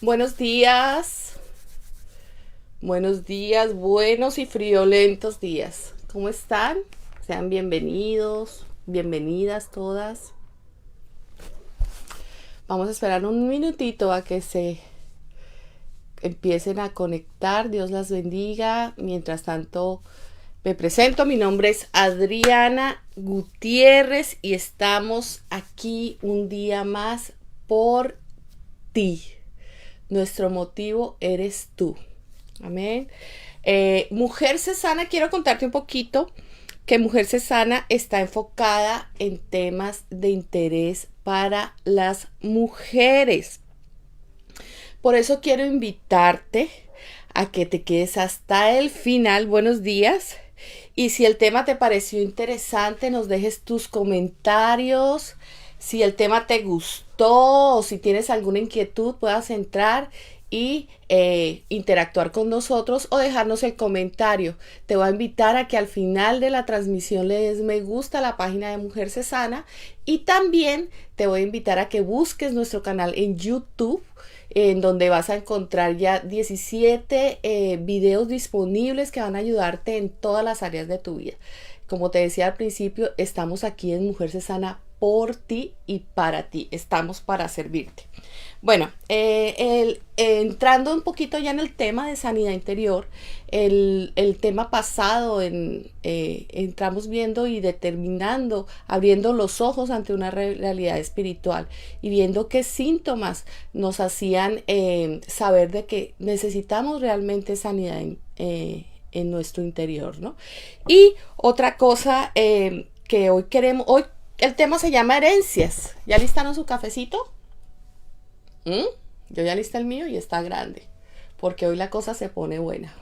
Buenos días, buenos y friolentos días. ¿Cómo están? Sean bienvenidos, bienvenidas todas. Vamos a esperar un minutito a que se empiecen a conectar. Dios las bendiga. Mientras tanto, me presento. Mi nombre es Adriana Gutiérrez y estamos aquí un día más por ti. Nuestro motivo eres tú. Amén. Mujer Cesana, quiero contarte un poquito que Mujer Cesana está enfocada en temas de interés para las mujeres. Por eso quiero invitarte a que te quedes hasta el final. Buenos días. Y si el tema te pareció interesante, nos dejes tus comentarios. Si el tema te gustó o si tienes alguna inquietud, puedas entrar y interactuar con nosotros o dejarnos el comentario. Te voy a invitar a que al final de la transmisión le des me gusta a la página de Mujer Cesana y también te voy a invitar a que busques nuestro canal en YouTube, en donde vas a encontrar ya 17 videos disponibles que van a ayudarte en todas las áreas de tu vida. Como te decía al principio, estamos aquí en Mujer Cesana por ti y para ti. Estamos para servirte. Bueno, entrando un poquito ya en el tema de sanidad interior, el tema pasado entramos viendo y determinando, abriendo los ojos ante una realidad espiritual y viendo qué síntomas nos hacían saber de que necesitamos realmente sanidad en nuestro interior, ¿no? Y otra cosa que hoy el tema se llama herencias. ¿Ya listaron su cafecito? Yo ya listé el mío y está grande, porque hoy la cosa se pone buena.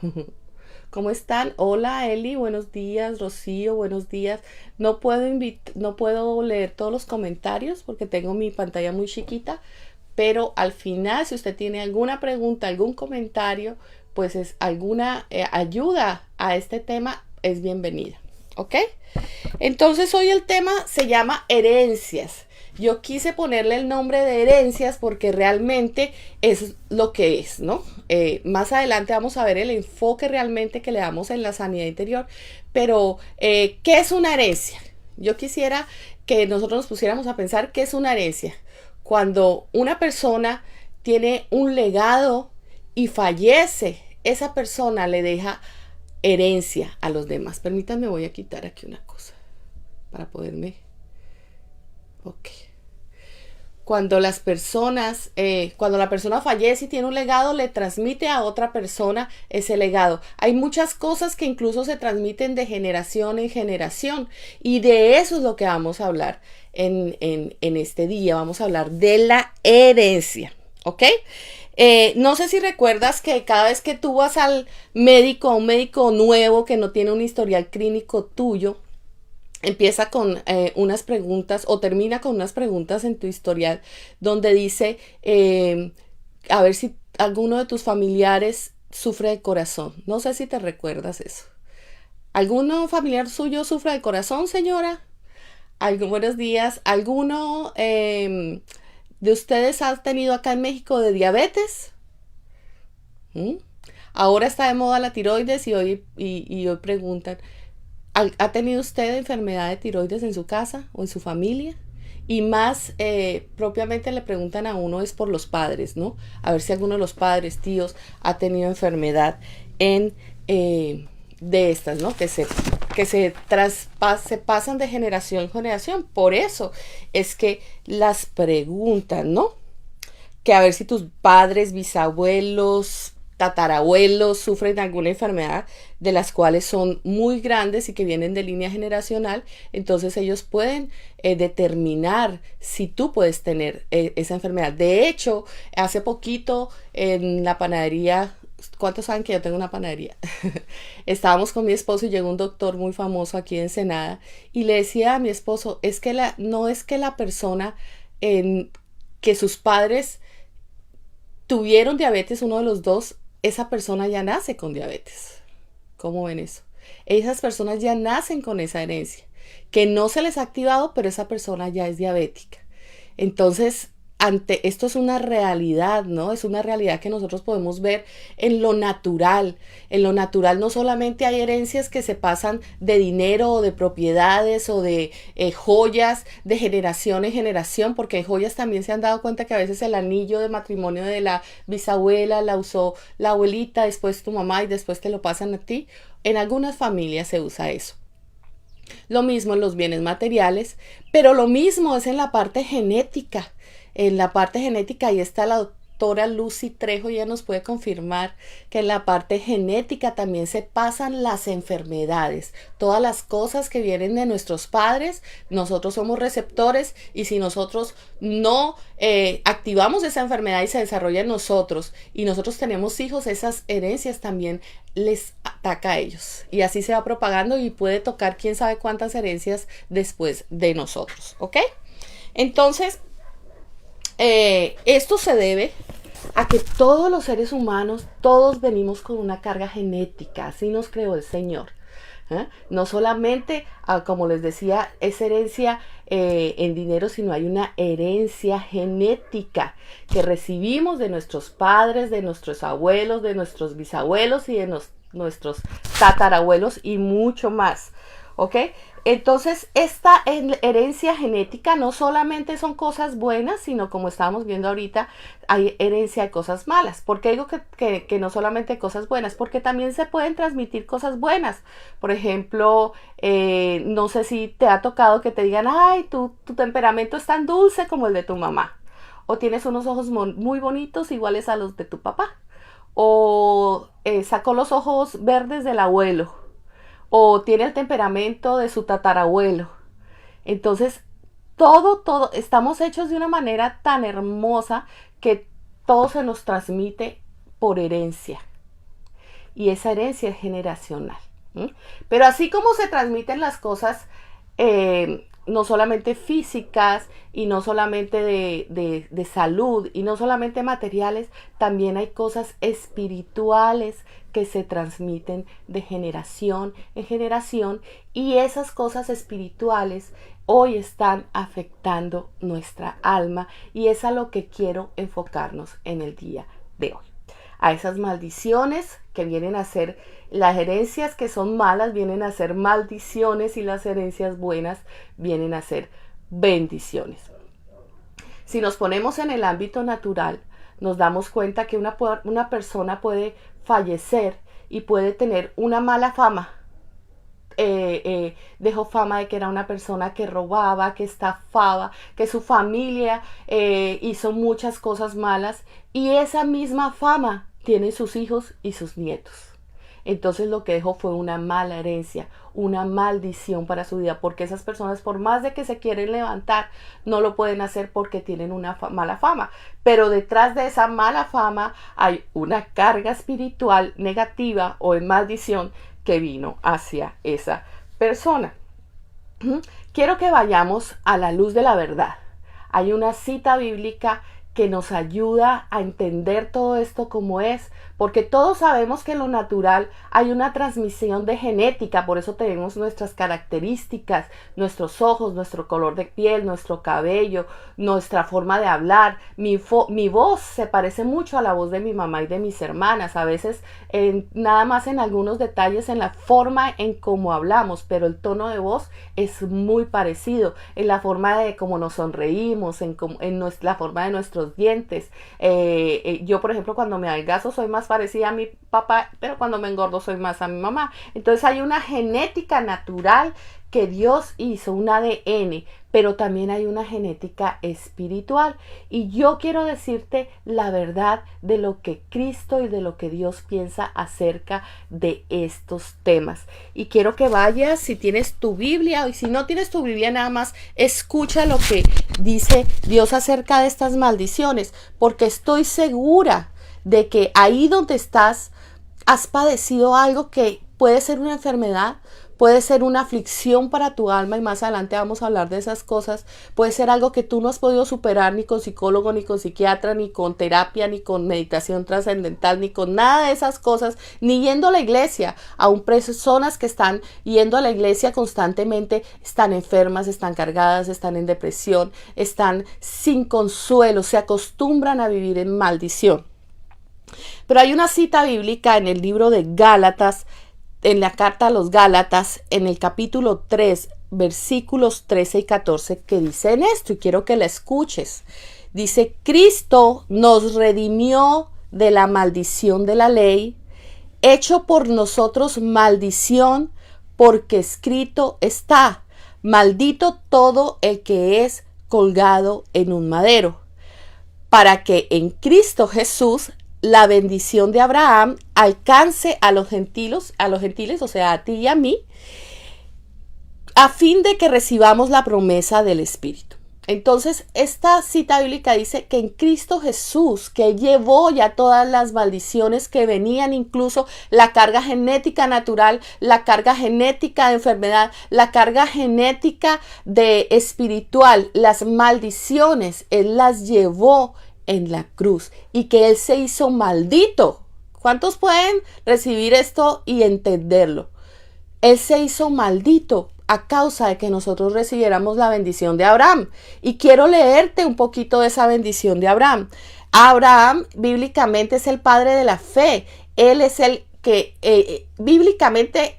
¿Cómo están? Hola Eli, buenos días. Rocío, buenos días. No puedo leer todos los comentarios porque tengo mi pantalla muy chiquita, pero al final, si usted tiene alguna pregunta, algún comentario, pues es alguna ayuda a este tema, es bienvenida. ¿Ok? Entonces hoy el tema se llama herencias. Yo quise ponerle el nombre de herencias porque realmente es lo que es, ¿no? Más adelante vamos a ver el enfoque realmente que le damos en la sanidad interior. Pero, ¿qué es una herencia? Yo quisiera que nosotros nos pusiéramos a pensar qué es una herencia. Cuando una persona tiene un legado y fallece, esa persona le deja herencia a los demás. Permítanme, voy a quitar aquí una cosa para poderme... Ok. Cuando la persona fallece y tiene un legado, le transmite a otra persona ese legado. Hay muchas cosas que incluso se transmiten de generación en generación y de eso es lo que vamos a hablar en este día. Vamos a hablar de la herencia, ¿ok? No sé si recuerdas que cada vez que tú vas al médico, a un médico nuevo que no tiene un historial clínico tuyo, empieza con unas preguntas o termina con unas preguntas en tu historial donde dice, a ver si alguno de tus familiares sufre de corazón. No sé si te recuerdas eso. ¿Alguno familiar suyo sufre de corazón, señora? Buenos días. ¿Alguno de ustedes ha tenido acá en México de diabetes? ¿Mm? Ahora está de moda la tiroides y hoy preguntan, ¿ha tenido usted enfermedad de tiroides en su casa o en su familia? Y más propiamente le preguntan a uno es por los padres, ¿no? A ver si alguno de los padres, tíos, ha tenido enfermedad de estas, ¿no? Que se pasan de generación en generación. Por eso es que las preguntan, ¿no? Que a ver si tus padres, bisabuelos, tatarabuelos sufren de alguna enfermedad de las cuales son muy grandes y que vienen de línea generacional, entonces ellos pueden determinar si tú puedes tener esa enfermedad. De hecho, hace poquito en la panadería, ¿cuántos saben que yo tengo una panadería? Estábamos con mi esposo y llegó un doctor muy famoso aquí en Ensenada y le decía a mi esposo, no es que la persona que sus padres tuvieron diabetes, uno de los dos, esa persona ya nace con diabetes. ¿Cómo ven eso? Esas personas ya nacen con esa herencia, que no se les ha activado, pero esa persona ya es diabética. Entonces, esto es una realidad, ¿no? Es una realidad que nosotros podemos ver en lo natural. En lo natural no solamente hay herencias que se pasan de dinero o de propiedades o de joyas de generación en generación, porque hay joyas también se han dado cuenta que a veces el anillo de matrimonio de la bisabuela la usó la abuelita, después tu mamá y después te lo pasan a ti. En algunas familias se usa eso. Lo mismo en los bienes materiales, pero lo mismo es en la parte genética. En la parte genética, ahí está la doctora Lucy Trejo, ya nos puede confirmar que en la parte genética también se pasan las enfermedades. Todas las cosas que vienen de nuestros padres, nosotros somos receptores y si nosotros no activamos esa enfermedad y se desarrolla en nosotros y nosotros tenemos hijos, esas herencias también les ataca a ellos y así se va propagando y puede tocar quién sabe cuántas herencias después de nosotros, ¿ok? Entonces, esto se debe a que todos los seres humanos, todos venimos con una carga genética, así nos creó el Señor. No solamente, como les decía, es herencia en dinero, sino hay una herencia genética que recibimos de nuestros padres, de nuestros abuelos, de nuestros bisabuelos y de nuestros tatarabuelos y mucho más. ¿Ok? Entonces, esta herencia genética no solamente son cosas buenas, sino como estábamos viendo ahorita, hay herencia de cosas malas. ¿Por qué digo que no solamente cosas buenas? Porque también se pueden transmitir cosas buenas. Por ejemplo, no sé si te ha tocado que te digan, ay, tu temperamento es tan dulce como el de tu mamá. O tienes unos ojos muy bonitos iguales a los de tu papá. O sacó los ojos verdes del abuelo. O tiene el temperamento de su tatarabuelo. Entonces, todo, estamos hechos de una manera tan hermosa que todo se nos transmite por herencia. Y esa herencia es generacional. Pero así como se transmiten las cosas, no solamente físicas y no solamente de salud y no solamente materiales, también hay cosas espirituales que se transmiten de generación en generación y esas cosas espirituales hoy están afectando nuestra alma y es a lo que quiero enfocarnos en el día de hoy. A esas maldiciones que vienen a ser las herencias que son malas, vienen a ser maldiciones y las herencias buenas vienen a ser bendiciones. Si nos ponemos en el ámbito natural, nos damos cuenta que una persona puede fallecer y puede tener una mala fama. Dejó fama de que era una persona que robaba, que estafaba, que su familia hizo muchas cosas malas y esa misma fama tiene sus hijos y sus nietos. Entonces lo que dejó fue una mala herencia, una maldición para su vida, porque esas personas por más de que se quieren levantar, no lo pueden hacer porque tienen una mala fama. Pero detrás de esa mala fama hay una carga espiritual negativa o en maldición que vino hacia esa persona. Quiero que vayamos a la luz de la verdad. Hay una cita bíblica que nos ayuda a entender todo esto como es, porque todos sabemos que en lo natural hay una transmisión de genética, por eso tenemos nuestras características, nuestros ojos, nuestro color de piel, nuestro cabello, nuestra forma de hablar. Mi voz se parece mucho a la voz de mi mamá y de mis hermanas, a veces nada más en algunos detalles en la forma en cómo hablamos, pero el tono de voz es muy parecido, en la forma de cómo nos sonreímos, en la forma de nuestros dientes. Yo, por ejemplo, cuando me adelgazo soy más parecida a mi papá, pero cuando me engordo soy más a mi mamá. Entonces hay una genética natural que Dios hizo, un ADN, pero también hay una genética espiritual. Y yo quiero decirte la verdad de lo que Cristo y de lo que Dios piensa acerca de estos temas. Y quiero que vayas, si tienes tu Biblia, y si no tienes tu Biblia, nada más escucha lo que dice Dios acerca de estas maldiciones, porque estoy segura de que ahí donde estás has padecido algo que puede ser una enfermedad, puede ser una aflicción para tu alma, y más adelante vamos a hablar de esas cosas. Puede ser algo que tú no has podido superar ni con psicólogo, ni con psiquiatra, ni con terapia, ni con meditación trascendental, ni con nada de esas cosas, ni yendo a la iglesia. Aún personas que están yendo a la iglesia constantemente están enfermas, están cargadas, están en depresión, están sin consuelo, se acostumbran a vivir en maldición. Pero hay una cita bíblica en el libro de Gálatas, en la carta a los Gálatas, en el capítulo 3, versículos 13 y 14, que dicen esto, y quiero que la escuches. Dice: Cristo nos redimió de la maldición de la ley, hecho por nosotros maldición, porque escrito está: maldito todo el que es colgado en un madero, para que en Cristo Jesús la bendición de Abraham alcance a los gentiles, o sea, a ti y a mí, a fin de que recibamos la promesa del Espíritu. Entonces, esta cita bíblica dice que en Cristo Jesús, que llevó ya todas las maldiciones que venían, incluso la carga genética natural, la carga genética de enfermedad, la carga genética de espiritual, las maldiciones, Él las llevó en la cruz, y que Él se hizo maldito. ¿Cuántos pueden recibir esto y entenderlo? Él se hizo maldito a causa de que nosotros recibiéramos la bendición de Abraham. Y quiero leerte un poquito de esa bendición de Abraham. Abraham bíblicamente es el padre de la fe. Él es el que bíblicamente,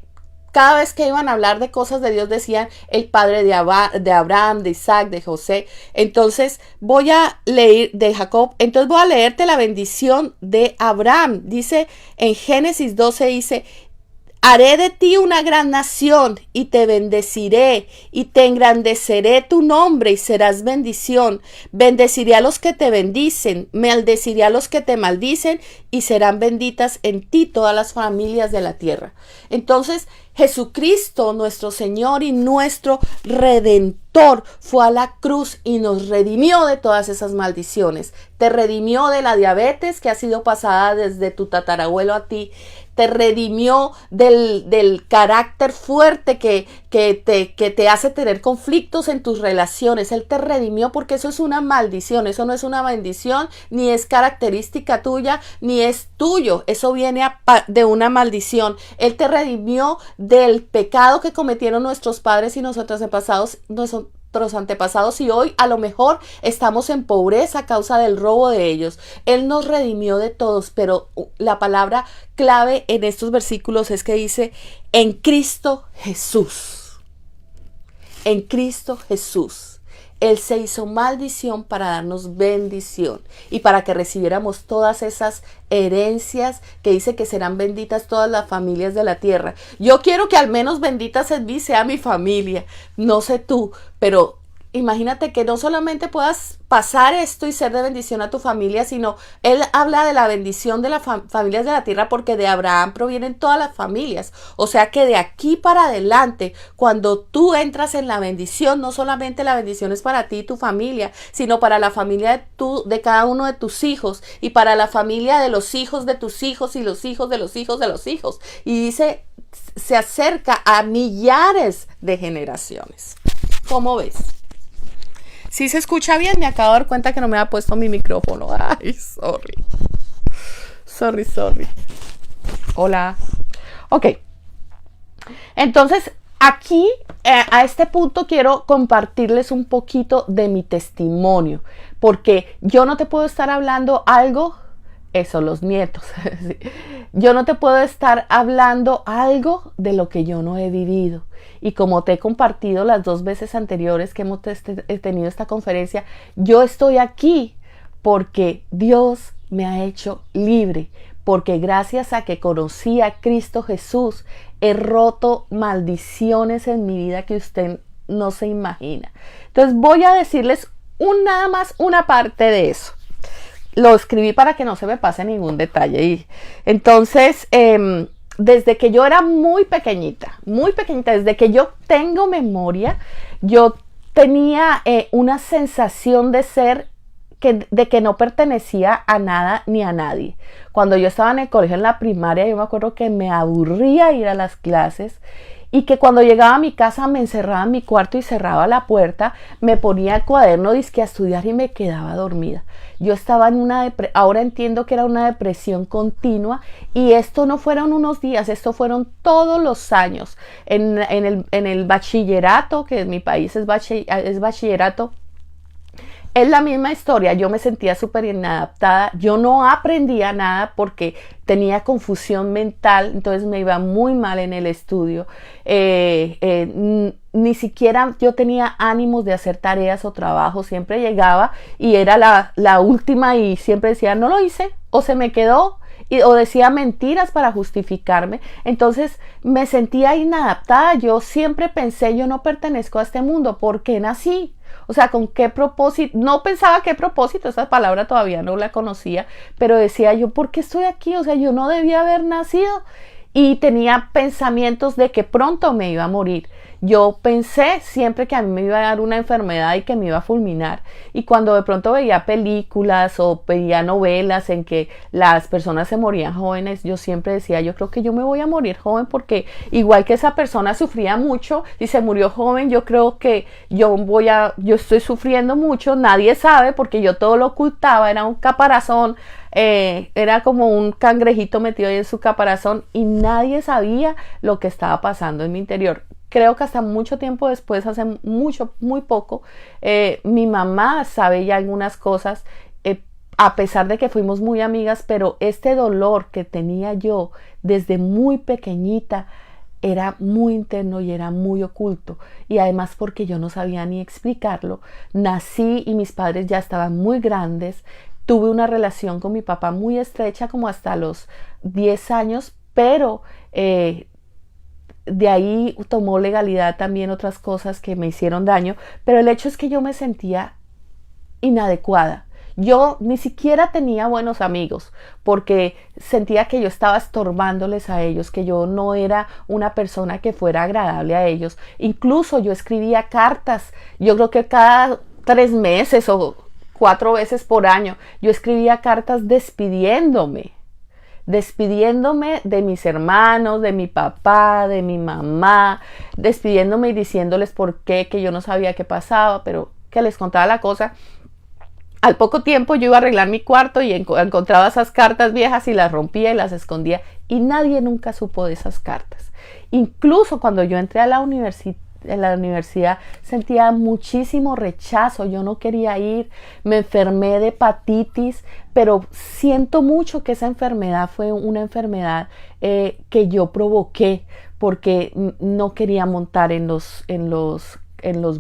cada vez que iban a hablar de cosas de Dios, decían el padre de Abraham, de Isaac, de José. Entonces voy a leer de Jacob. Entonces voy a leerte la bendición de Abraham. Dice en Génesis 12, dice: haré de ti una gran nación, y te bendeciré, y te engrandeceré tu nombre, y serás bendición. Bendeciré a los que te bendicen, maldeciré a los que te maldicen, y serán benditas en ti todas las familias de la tierra. Entonces, Jesucristo, nuestro Señor y nuestro Redentor, fue a la cruz y nos redimió de todas esas maldiciones. Te redimió de la diabetes que ha sido pasada desde tu tatarabuelo a ti. Te redimió del carácter fuerte que te hace tener conflictos en tus relaciones. Él te redimió, porque eso es una maldición. Eso no es una bendición, ni es característica tuya, ni es tuyo. Eso viene de una maldición. Él te redimió del pecado que cometieron nuestros padres y nuestros antepasados, y hoy a lo mejor estamos en pobreza a causa del robo de ellos. Él nos redimió de todos, pero la palabra clave en estos versículos es que dice: en Cristo Jesús. En Cristo Jesús. Él se hizo maldición para darnos bendición, y para que recibiéramos todas esas herencias que dice que serán benditas todas las familias de la tierra. Yo quiero que al menos benditas en mí sea mi familia. No sé tú, pero imagínate que no solamente puedas pasar esto y ser de bendición a tu familia, sino Él habla de la bendición de las familias de la tierra, porque de Abraham provienen todas las familias. O sea que de aquí para adelante, cuando tú entras en la bendición, no solamente la bendición es para ti y tu familia, sino para la familia de cada uno de tus hijos, y para la familia de los hijos de tus hijos, y los hijos de los hijos de los hijos. Y dice, se acerca a millares de generaciones. ¿Cómo ves? Si se escucha bien, me acabo de dar cuenta que no me ha puesto mi micrófono. Ay, sorry. Hola. Ok. Entonces, aquí, a este punto, quiero compartirles un poquito de mi testimonio. Porque yo no te puedo estar hablando algo, eso, los nietos. Yo no te puedo estar hablando algo de lo que yo no he vivido. Y como te he compartido las 2 veces anteriores que hemos tenido esta conferencia, yo estoy aquí porque Dios me ha hecho libre, porque gracias a que conocí a Cristo Jesús, he roto maldiciones en mi vida que usted no se imagina. Entonces voy a decirles nada más una parte de eso. Lo escribí para que no se me pase ningún detalle. Y entonces, desde que yo era muy pequeñita, desde que yo tengo memoria, yo tenía una sensación de de que no pertenecía a nada ni a nadie. Cuando yo estaba en el colegio, en la primaria, yo me acuerdo que me aburría ir a las clases, y que cuando llegaba a mi casa me encerraba en mi cuarto y cerraba la puerta, me ponía el cuaderno dizque a estudiar y me quedaba dormida. Yo estaba en una depresión, ahora entiendo que era una depresión continua, y esto no fueron unos días, esto fueron todos los años. En el bachillerato, que en mi país es bachillerato, es la misma historia. Yo me sentía súper inadaptada, yo no aprendía nada porque tenía confusión mental, entonces me iba muy mal en el estudio. Ni siquiera yo tenía ánimos de hacer tareas o trabajo, siempre llegaba y era la última y siempre decía no lo hice o se me quedó. O decía mentiras para justificarme. Entonces me sentía inadaptada. Yo siempre pensé, yo no pertenezco a este mundo. ¿Por qué nací? O sea, ¿con qué propósito? No pensaba qué propósito, esa palabra todavía no la conocía, pero decía yo, ¿por qué estoy aquí? O sea, yo no debía haber nacido. Y tenía pensamientos de que pronto me iba a morir. Yo pensé siempre que a mí me iba a dar una enfermedad y que me iba a fulminar. Y cuando de pronto veía películas o veía novelas en que las personas se morían jóvenes, yo siempre decía, yo creo que yo me voy a morir joven porque igual que esa persona sufría mucho y se murió joven, yo creo que yo estoy sufriendo mucho, nadie sabe porque yo todo lo ocultaba, era un caparazón. Era como un cangrejito metido ahí en su caparazón y nadie sabía lo que estaba pasando en mi interior. Creo que hasta mucho tiempo después, hace muy poco, mi mamá sabe ya algunas cosas, a pesar de que fuimos muy amigas, pero este dolor que tenía yo desde muy pequeñita era muy interno y era muy oculto, y además porque yo no sabía ni explicarlo. Nací y mis padres ya estaban muy grandes. Tuve una relación con mi papá muy estrecha como hasta los 10 años, pero de ahí tomó legalidad también otras cosas que me hicieron daño, pero el hecho es que yo me sentía inadecuada. Yo ni siquiera tenía buenos amigos porque sentía que yo estaba estorbándoles a ellos, que yo no era una persona que fuera agradable a ellos. Incluso yo escribía cartas, yo creo que cada 3 meses o 4 veces por año, yo escribía cartas despidiéndome de mis hermanos, de mi papá, de mi mamá, despidiéndome y diciéndoles por qué, que yo no sabía qué pasaba, pero que les contaba la cosa. Al poco tiempo yo iba a arreglar mi cuarto y encontraba esas cartas viejas y las rompía y las escondía, y nadie nunca supo de esas cartas. Incluso cuando yo entré a la universidad sentía muchísimo rechazo, yo no quería ir, me enfermé de hepatitis, pero siento mucho que esa enfermedad fue una enfermedad que yo provoqué porque no quería montar en los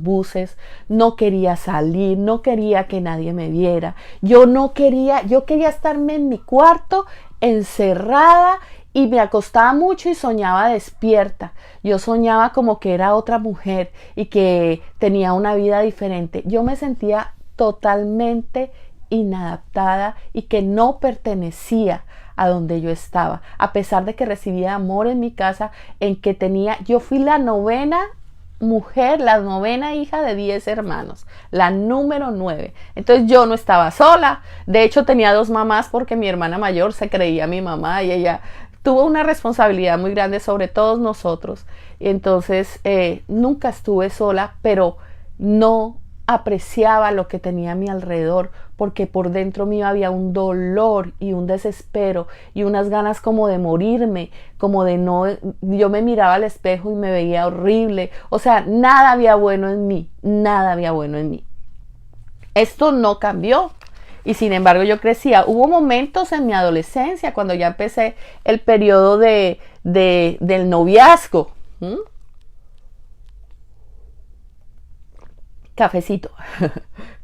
buses, no quería salir, no quería que nadie me viera, yo quería estarme en mi cuarto encerrada, y me acostaba mucho y soñaba despierta. Yo soñaba como que era otra mujer y que tenía una vida diferente. Yo me sentía totalmente inadaptada y que no pertenecía a donde yo estaba, a pesar de que recibía amor en mi casa, yo fui la novena mujer, la novena hija de 10 hermanos, la número 9. Entonces yo no estaba sola, de hecho tenía 2 mamás porque mi hermana mayor se creía mi mamá y ella tuvo una responsabilidad muy grande sobre todos nosotros. Entonces nunca estuve sola, pero no apreciaba lo que tenía a mi alrededor, porque por dentro mío había un dolor y un desespero y unas ganas como de morirme, como de no, yo me miraba al espejo y me veía horrible, o sea, nada había bueno en mí, nada había bueno en mí. Esto no cambió. Y sin embargo yo crecía. Hubo momentos en mi adolescencia cuando ya empecé el periodo del noviazgo. Cafecito.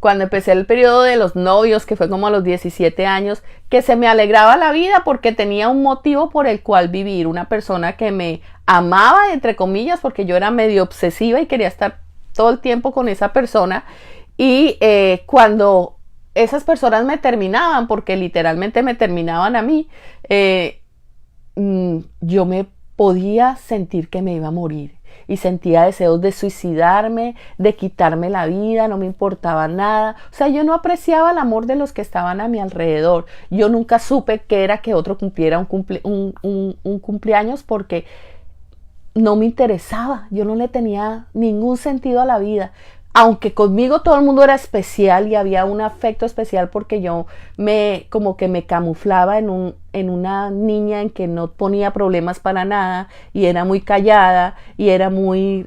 Cuando empecé el periodo de los novios, que fue como a los 17 años, que se me alegraba la vida porque tenía un motivo por el cual vivir. Una persona que me amaba, entre comillas, porque yo era medio obsesiva y quería estar todo el tiempo con esa persona. Y cuando esas personas me terminaban, porque literalmente me terminaban a mí, yo me podía sentir que me iba a morir y sentía deseos de suicidarme, de quitarme la vida, no me importaba nada. O sea, yo no apreciaba el amor de los que estaban a mi alrededor. Yo nunca supe qué era que otro cumpliera un cumpleaños, porque no me interesaba, yo no le tenía ningún sentido a la vida. Aunque conmigo todo el mundo era especial y había un afecto especial porque yo como que me camuflaba en una niña en que no ponía problemas para nada y era muy callada y era muy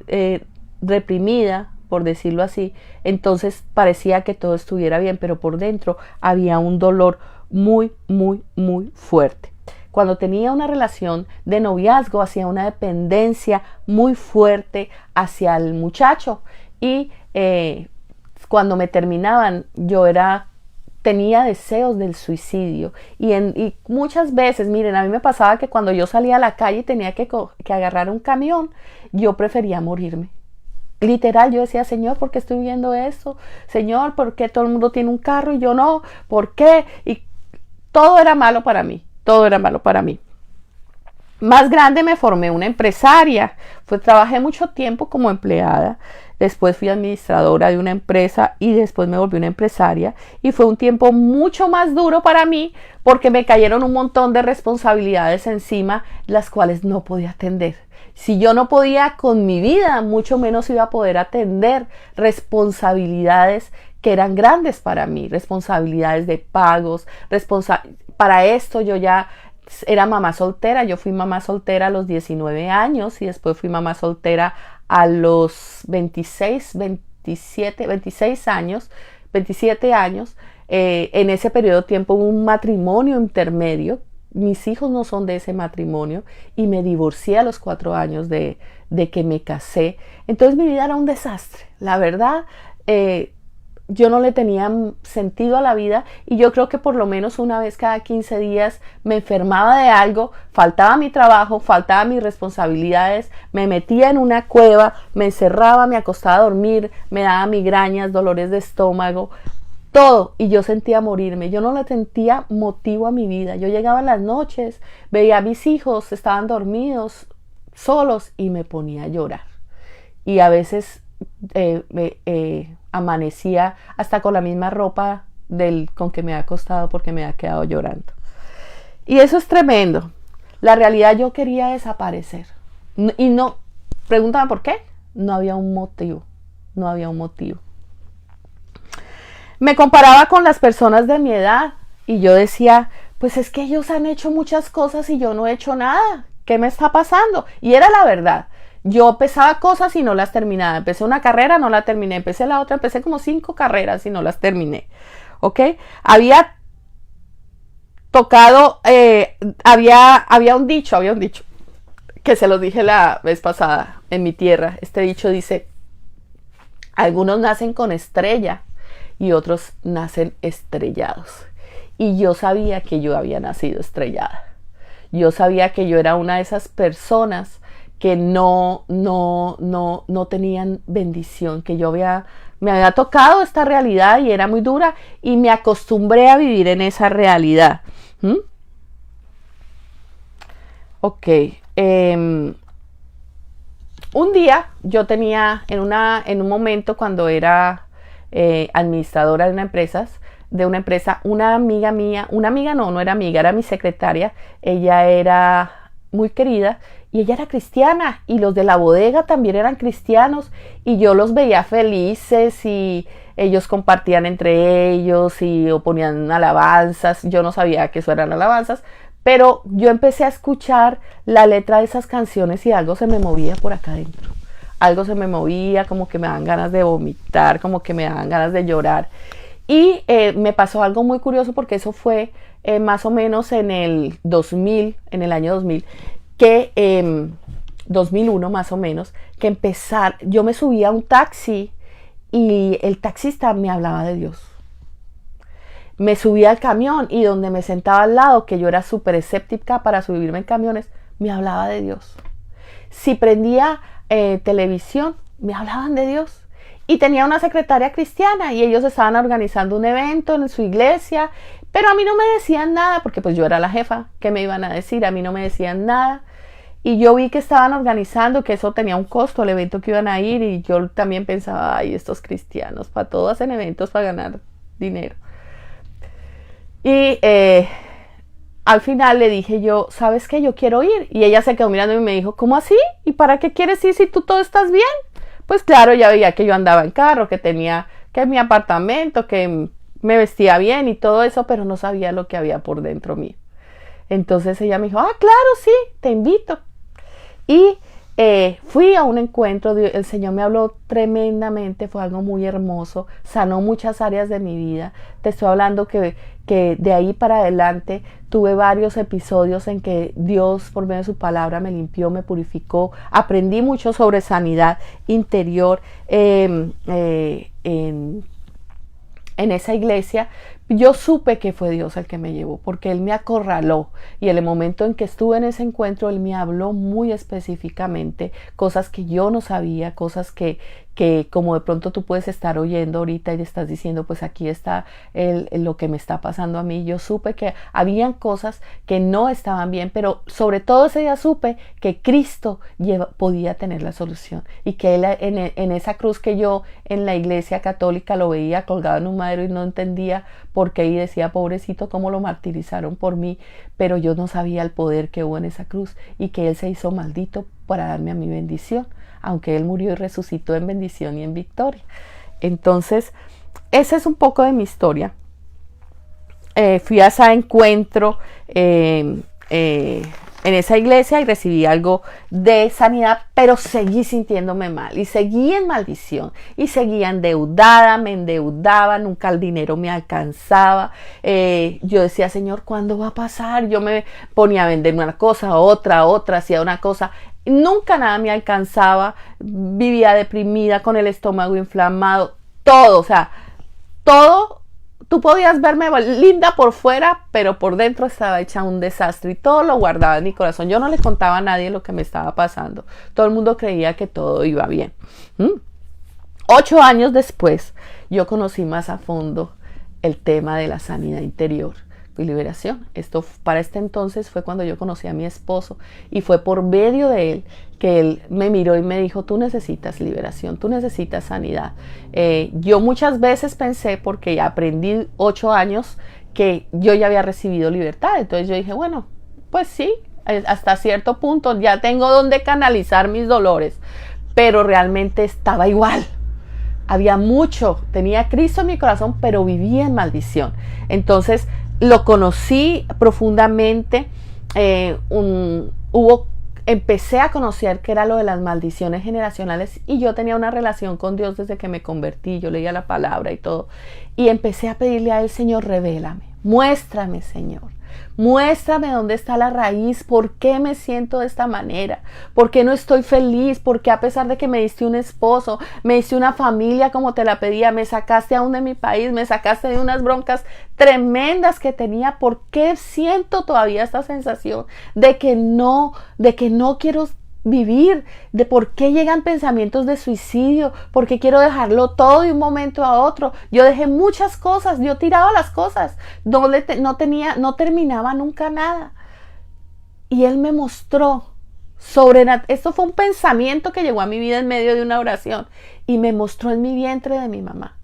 reprimida, por decirlo así. Entonces parecía que todo estuviera bien, pero por dentro había un dolor muy, muy, muy fuerte. Cuando tenía una relación de noviazgo, hacía una dependencia muy fuerte hacia el muchacho y cuando me terminaban tenía deseos del suicidio y muchas veces, miren, a mí me pasaba que cuando yo salía a la calle y tenía que agarrar un camión, yo prefería morirme. Literal, yo decía, Señor, ¿por qué estoy viendo esto? Señor, ¿por qué todo el mundo tiene un carro y yo no? ¿Por qué? Y todo era malo para mí, todo era malo para mí. Más grande me formé una empresaria, trabajé mucho tiempo como empleada, después fui administradora de una empresa y después me volví una empresaria y fue un tiempo mucho más duro para mí porque me cayeron un montón de responsabilidades encima, las cuales no podía atender. Si yo no podía con mi vida, mucho menos iba a poder atender responsabilidades que eran grandes para mí, responsabilidades de pagos, para esto yo ya era mamá soltera. Yo fui mamá soltera a los 19 años y después fui mamá soltera a los 27 años. En ese periodo de tiempo hubo un matrimonio intermedio. Mis hijos no son de ese matrimonio y me divorcié a los 4 años de que me casé. Entonces mi vida era un desastre. La verdad, yo no le tenía sentido a la vida y yo creo que por lo menos una vez cada 15 días me enfermaba de algo, faltaba mi trabajo, faltaba mis responsabilidades, me metía en una cueva, me encerraba, me acostaba a dormir, me daba migrañas, dolores de estómago, todo, y yo sentía morirme. Yo no le sentía motivo a mi vida. Yo llegaba en las noches, veía a mis hijos, estaban dormidos, solos, y me ponía a llorar. Y a veces amanecía hasta con la misma ropa con que me había acostado porque me había quedado llorando. Y eso es tremendo. La realidad, yo quería desaparecer. Y no, pregúntame por qué. No había un motivo. No había un motivo. Me comparaba con las personas de mi edad y yo decía, pues es que ellos han hecho muchas cosas y yo no he hecho nada. ¿Qué me está pasando? Y era la verdad. Yo empezaba cosas y no las terminaba. Empecé una carrera, no la terminé. Empecé la otra, empecé como 5 carreras y no las terminé. ¿Ok? Había tocado, había un dicho que se los dije la vez pasada en mi tierra. Este dicho dice, algunos nacen con estrella y otros nacen estrellados. Y yo sabía que yo había nacido estrellada. Yo sabía que yo era una de esas personas que no tenían bendición, que me había tocado esta realidad y era muy dura y me acostumbré a vivir en esa realidad. Ok. Un día yo tenía en un momento cuando era administradora de una empresa, una amiga mía, no era amiga, era mi secretaria. Ella era muy querida y ella era cristiana y los de la bodega también eran cristianos y yo los veía felices y ellos compartían entre ellos y ponían alabanzas. Yo no sabía que eso eran alabanzas, pero yo empecé a escuchar la letra de esas canciones y algo se me movía por acá adentro. Algo se me movía, como que me daban ganas de vomitar, como que me daban ganas de llorar. Y me pasó algo muy curioso porque eso fue más o menos en el año 2000, 2001 más o menos, yo me subí a un taxi y el taxista me hablaba de Dios. Me subí al camión y donde me sentaba al lado, que yo era súper escéptica para subirme en camiones, me hablaba de Dios. Si prendía televisión, me hablaban de Dios. Y tenía una secretaria cristiana y ellos estaban organizando un evento en su iglesia, pero a mí no me decían nada porque pues yo era la jefa. ¿Qué me iban a decir? A mí no me decían nada. Y yo vi que estaban organizando, que eso tenía un costo, el evento que iban a ir, y yo también pensaba, ay, estos cristianos, para todo hacen eventos para ganar dinero. Y al final le dije yo, ¿sabes qué? Yo quiero ir. Y ella se quedó mirando y me dijo, ¿cómo así? ¿Y para qué quieres ir si tú todo estás bien? Pues claro, ya veía que yo andaba en carro, que tenía que mi apartamento, que me vestía bien y todo eso, pero no sabía lo que había por dentro mío. Entonces ella me dijo, claro, sí, te invito. Y fui a un encuentro, el Señor me habló tremendamente, fue algo muy hermoso, sanó muchas áreas de mi vida. Te estoy hablando que de ahí para adelante tuve varios episodios en que Dios por medio de su palabra me limpió, me purificó, aprendí mucho sobre sanidad interior en esa iglesia. Yo supe que fue Dios el que me llevó, porque Él me acorraló, y en el momento en que estuve en ese encuentro, Él me habló muy específicamente, cosas que yo no sabía, cosas que como de pronto tú puedes estar oyendo ahorita y te estás diciendo, pues aquí está lo que me está pasando a mí. Yo supe que habían cosas que no estaban bien, pero sobre todo ese día supe que Cristo podía tener la solución, y que Él en esa cruz que yo en la iglesia católica lo veía colgado en un madero y no entendía por qué, y decía, pobrecito, cómo lo martirizaron por mí, pero yo no sabía el poder que hubo en esa cruz, y que Él se hizo maldito para darme a mi bendición, aunque Él murió y resucitó en bendición y en victoria. Entonces, ese es un poco de mi historia. Fui a ese encuentro en esa iglesia y recibí algo de sanidad, pero seguí sintiéndome mal y seguí en maldición y seguía endeudada, me endeudaba, nunca el dinero me alcanzaba. Yo decía, Señor, ¿cuándo va a pasar? Yo me ponía a vender una cosa, otra, hacía una cosa. Nunca nada me alcanzaba, vivía deprimida, con el estómago inflamado, todo, o sea, todo. Tú podías verme linda por fuera, pero por dentro estaba hecha un desastre, y todo lo guardaba en mi corazón. Yo no le contaba a nadie lo que me estaba pasando. Todo el mundo creía que todo iba bien. 8 años después, yo conocí más a fondo el tema de la sanidad interior y liberación. Esto para este entonces fue cuando yo conocí a mi esposo, y fue por medio de él que él me miró y me dijo, tú necesitas liberación, tú necesitas sanidad. Yo muchas veces pensé, porque ya aprendí 8 años, que yo ya había recibido libertad. Entonces yo dije, bueno, pues sí, hasta cierto punto ya tengo donde canalizar mis dolores, pero realmente estaba igual. Había mucho, tenía Cristo en mi corazón, pero vivía en maldición. Entonces lo conocí profundamente. Empecé a conocer qué era lo de las maldiciones generacionales, y yo tenía una relación con Dios desde que me convertí. Yo leía la palabra y todo, y empecé a pedirle a él, Señor, revélame, muéstrame, Señor, muéstrame dónde está la raíz, por qué me siento de esta manera, por qué no estoy feliz, por qué a pesar de que me diste un esposo, me diste una familia como te la pedía, me sacaste aún de mi país, me sacaste de unas broncas tremendas que tenía, por qué siento todavía esta sensación de que no quiero vivir, de por qué llegan pensamientos de suicidio, por qué quiero dejarlo todo de un momento a otro. Yo dejé muchas cosas, yo tiraba las cosas, no terminaba nunca nada. Y él me mostró esto fue un pensamiento que llegó a mi vida en medio de una oración, y me mostró en mi vientre de mi mamá.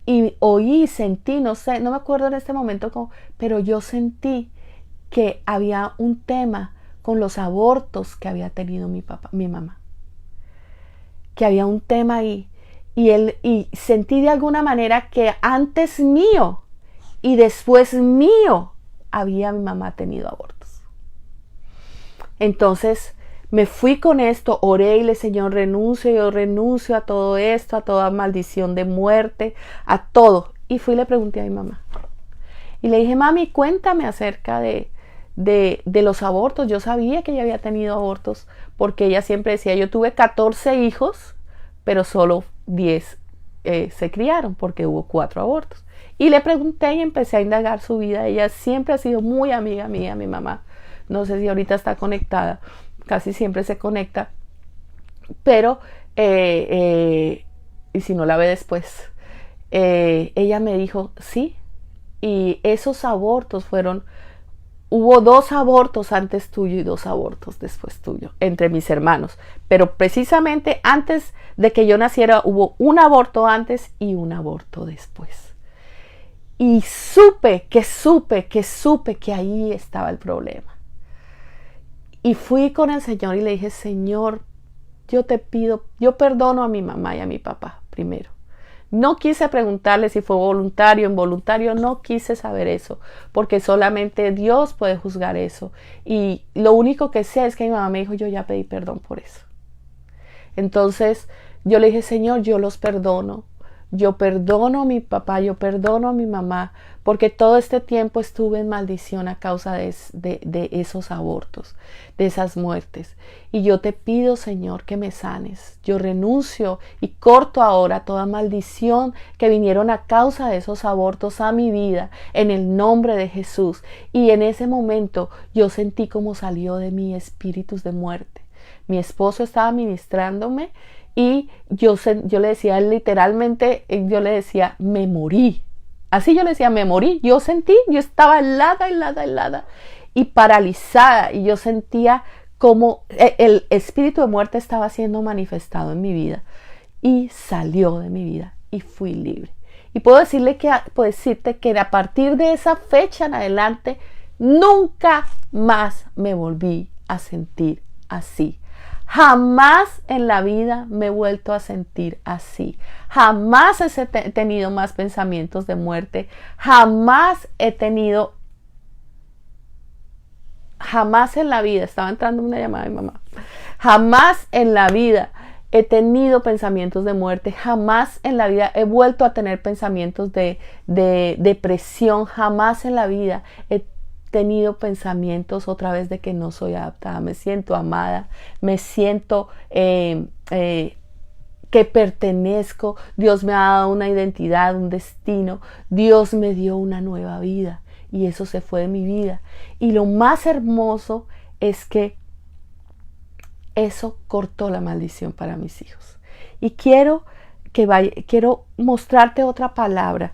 Y oí, sentí, no sé, no me acuerdo en este momento pero yo sentí que había un tema con los abortos que había tenido mi mamá, que había un tema ahí, y sentí de alguna manera que antes mío y después mío mi mamá tenido abortos. Entonces me fui con esto, oré y le dije, Señor, yo renuncio a todo esto, a toda maldición de muerte, a todo. Y fui y le pregunté a mi mamá, y le dije, mami, cuéntame acerca de los abortos. Yo sabía que ella había tenido abortos, porque ella siempre decía, yo tuve 14 hijos, pero solo 10 se criaron, porque hubo 4 abortos. Y le pregunté y empecé a indagar su vida. Ella siempre ha sido muy amiga mía, mi mamá. No sé si ahorita está conectada, casi siempre se conecta, pero y si no la ve después, ella me dijo, sí, y esos abortos hubo 2 abortos antes tuyo y 2 abortos después tuyo, entre mis hermanos. Pero precisamente antes de que yo naciera hubo un aborto antes y un aborto después. Y supe que ahí estaba el problema. Y fui con el Señor y le dije, Señor, yo te pido, yo perdono a mi mamá y a mi papá primero. No quise preguntarle si fue voluntario o involuntario, no quise saber eso, porque solamente Dios puede juzgar eso. Y lo único que sé es que mi mamá me dijo, yo ya pedí perdón por eso. Entonces yo le dije, Señor, yo los perdono. Yo perdono a mi papá, yo perdono a mi mamá, porque todo este tiempo estuve en maldición a causa de esos abortos, de esas muertes. Y yo te pido, Señor, que me sanes. Yo renuncio y corto ahora toda maldición que vinieron a causa de esos abortos a mi vida, en el nombre de Jesús. Y en ese momento yo sentí como salió de mí espíritus de muerte. Mi esposo estaba ministrándome y yo le decía literalmente, yo le decía, me morí. Así yo le decía, me morí. Yo sentí, yo estaba helada y paralizada. Y yo sentía como el espíritu de muerte estaba siendo manifestado en mi vida. Y salió de mi vida y fui libre. Y puedo decirte que a partir de esa fecha en adelante, nunca más me volví a sentir así. Jamás en la vida me he vuelto a sentir así. Jamás he tenido más pensamientos de muerte. Jamás en la vida, estaba entrando una llamada de mi mamá. Jamás en la vida he tenido pensamientos de muerte. Jamás en la vida he vuelto a tener pensamientos de depresión. Jamás en la vida he tenido pensamientos otra vez de que no soy adaptada, me siento amada, me siento que pertenezco, Dios me ha dado una identidad, un destino, Dios me dio una nueva vida y eso se fue de mi vida. Y lo más hermoso es que eso cortó la maldición para mis hijos. Y quiero mostrarte otra palabra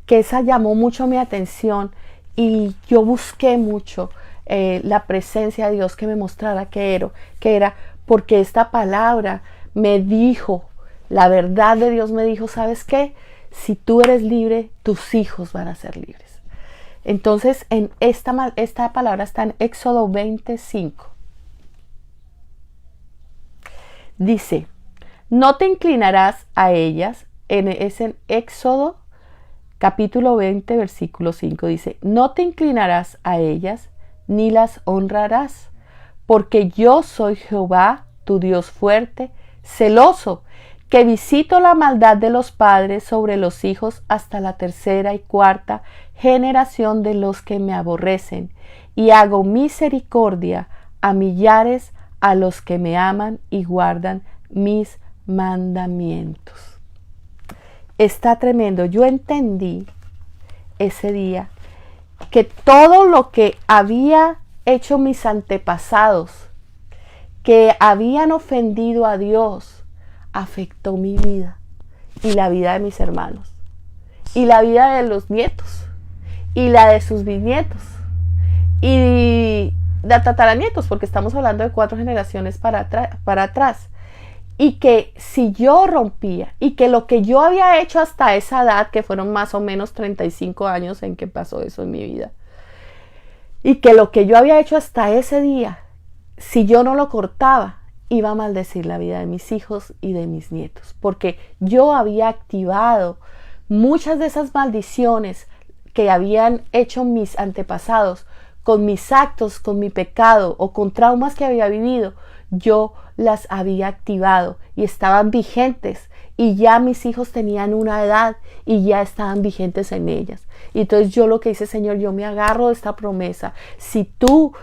que esa llamó mucho mi atención. Y yo busqué mucho la presencia de Dios que me mostrara qué era, porque esta palabra me dijo, la verdad de Dios me dijo, ¿sabes qué? Si tú eres libre, tus hijos van a ser libres. Entonces, esta palabra está en Éxodo 25. Dice, no te inclinarás a ellas, es en Éxodo capítulo 20, versículo 5 dice, no te inclinarás a ellas, ni las honrarás, porque yo soy Jehová, tu Dios fuerte, celoso, que visito la maldad de los padres sobre los hijos hasta la tercera y cuarta generación de los que me aborrecen, y hago misericordia a millares a los que me aman y guardan mis mandamientos. Está tremendo. Yo entendí ese día que todo lo que había hecho mis antepasados, que habían ofendido a Dios, afectó mi vida y la vida de mis hermanos y la vida de los nietos y la de sus bisnietos y de tataranietos, porque estamos hablando de 4 generaciones para atrás. Y que si yo rompía y que lo que yo había hecho hasta esa edad, que fueron más o menos 35 años en que pasó eso en mi vida, y que lo que yo había hecho hasta ese día, si yo no lo cortaba, iba a maldecir la vida de mis hijos y de mis nietos, porque yo había activado muchas de esas maldiciones que habían hecho mis antepasados con mis actos, con mi pecado o con traumas que había vivido. Yo las había activado y estaban vigentes, y ya mis hijos tenían una edad y ya estaban vigentes en ellas. Y entonces yo lo que hice, Señor, yo me agarro de esta promesa. Si tú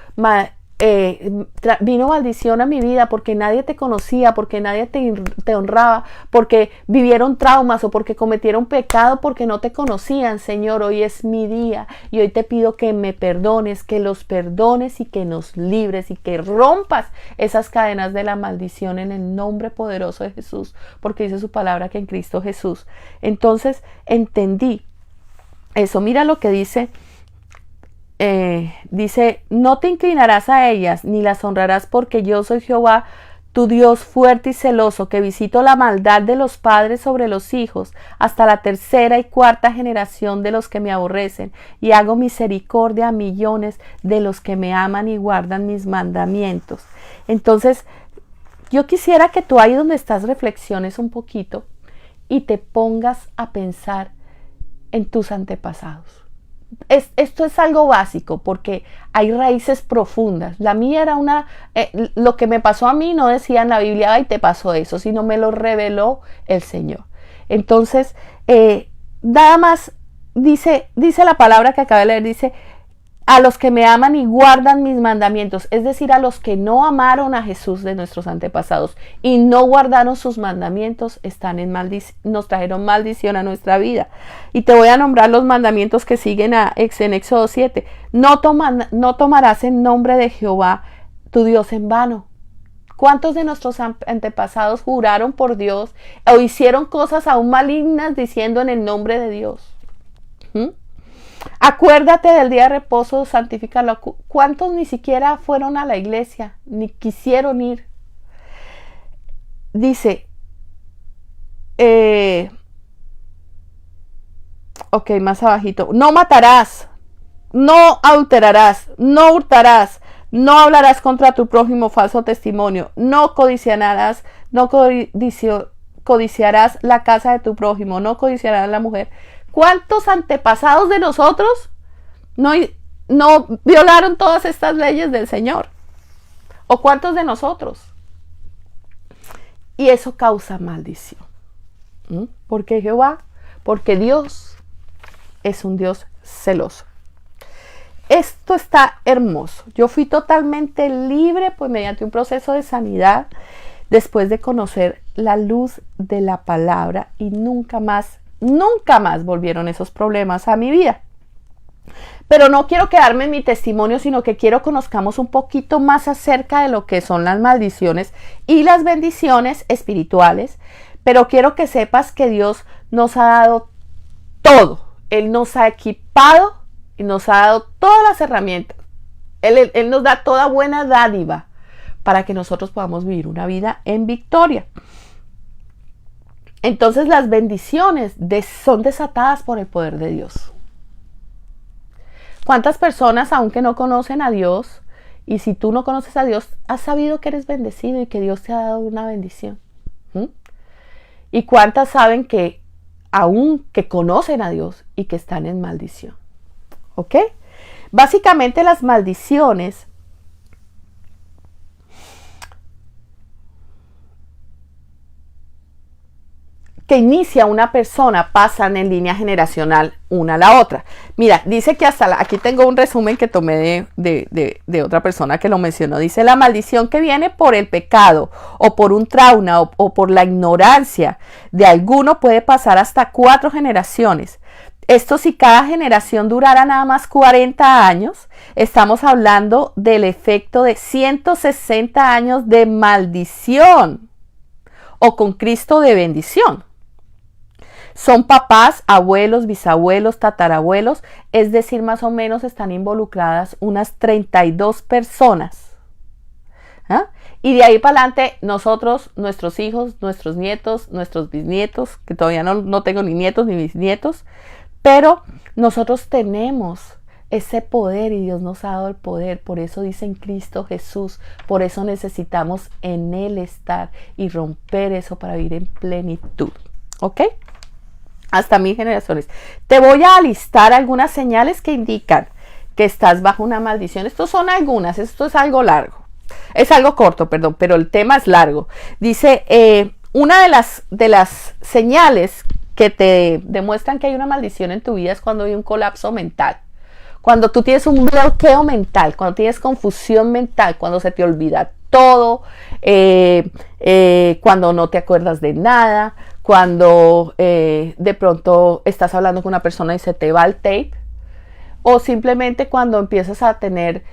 vino maldición a mi vida porque nadie te conocía, porque nadie te honraba, porque vivieron traumas o porque cometieron pecado porque no te conocían, Señor, hoy es mi día y hoy te pido que me perdones, que los perdones y que nos libres y que rompas esas cadenas de la maldición en el nombre poderoso de Jesús, porque dice su palabra que en Cristo Jesús. Entonces entendí eso. Mira lo que dice. Dice, no te inclinarás a ellas, ni las honrarás, porque yo soy Jehová, tu Dios fuerte y celoso, que visito la maldad de los padres sobre los hijos, hasta la tercera y cuarta generación de los que me aborrecen, y hago misericordia a millones de los que me aman y guardan mis mandamientos. Entonces, yo quisiera que tú ahí donde estás reflexiones un poquito y te pongas a pensar en tus antepasados. Esto es algo básico porque hay raíces profundas. La mía era lo que me pasó a mí no decía en la Biblia, ay, te pasó eso, sino me lo reveló el Señor. Entonces, nada más dice la palabra que acabo de leer, dice, a los que me aman y guardan mis mandamientos, es decir, a los que no amaron a Jesús de nuestros antepasados y no guardaron sus mandamientos, nos trajeron maldición a nuestra vida. Y te voy a nombrar los mandamientos que siguen en Éxodo 7. No tomarás en nombre de Jehová tu Dios en vano. ¿Cuántos de nuestros antepasados juraron por Dios o hicieron cosas aún malignas diciendo en el nombre de Dios? Acuérdate del día de reposo, santifícalo. ¿Cuántos ni siquiera fueron a la iglesia, ni quisieron ir? Dice, más abajito, no matarás, no adulterarás, no hurtarás, no hablarás contra tu prójimo falso testimonio, no codiciarás la casa de tu prójimo, no codiciarás la mujer. ¿Cuántos antepasados de nosotros no violaron todas estas leyes del Señor? ¿O cuántos de nosotros? Y eso causa maldición. ¿Por qué Jehová? Porque Dios es un Dios celoso. Esto está hermoso. Yo fui totalmente libre pues mediante un proceso de sanidad después de conocer la luz de la palabra y nunca más volvieron esos problemas a mi vida. Pero no quiero quedarme en mi testimonio, sino que quiero conozcamos un poquito más acerca de lo que son las maldiciones y las bendiciones espirituales. Pero quiero que sepas que Dios nos ha dado todo. Él nos ha equipado y nos ha dado todas las herramientas. Él nos da toda buena dádiva para que nosotros podamos vivir una vida en victoria. Entonces las bendiciones son desatadas por el poder de Dios. ¿Cuántas personas, aunque no conocen a Dios, y si tú no conoces a Dios, has sabido que eres bendecido y que Dios te ha dado una bendición? ¿Y cuántas saben que conocen a Dios y que están en maldición? ¿Ok? Básicamente las maldiciones que inicia una persona pasan en línea generacional una a la otra. Mira, dice que aquí tengo un resumen que tomé de otra persona que lo mencionó. Dice, la maldición que viene por el pecado o por un trauma o por la ignorancia de alguno puede pasar hasta 4 generaciones. Esto si cada generación durara nada más 40 años, estamos hablando del efecto de 160 años de maldición o con Cristo de bendición. Son papás, abuelos, bisabuelos, tatarabuelos, es decir, más o menos están involucradas unas 32 personas. Y de ahí para adelante, nosotros, nuestros hijos, nuestros nietos, nuestros bisnietos, que todavía no tengo ni nietos ni bisnietos, pero nosotros tenemos ese poder y Dios nos ha dado el poder. Por eso dice en Cristo Jesús, por eso necesitamos en Él estar y romper eso para vivir en plenitud. ¿Ok? Hasta 1000 generaciones. Te voy a listar algunas señales que indican que estás bajo una maldición. Estos son algunas, esto es algo largo. Es algo corto, perdón, pero el tema es largo. Dice, una de las señales que te demuestran que hay una maldición en tu vida es cuando hay un colapso mental. Cuando tú tienes un bloqueo mental, cuando tienes confusión mental, cuando se te olvida todo, cuando no te acuerdas de nada, cuando de pronto estás hablando con una persona y se te va el tape, o simplemente cuando empiezas a tener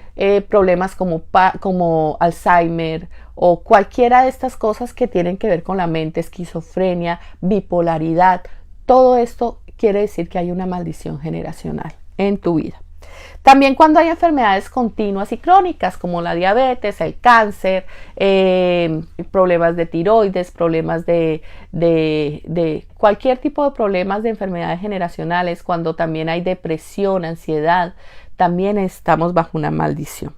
problemas como Alzheimer o cualquiera de estas cosas que tienen que ver con la mente, esquizofrenia, bipolaridad. Todo esto quiere decir que hay una maldición generacional en tu vida. También cuando hay enfermedades continuas y crónicas como la diabetes, el cáncer, problemas de tiroides, problemas de cualquier tipo de problemas de enfermedades generacionales, cuando también hay depresión, ansiedad, también estamos bajo una maldición.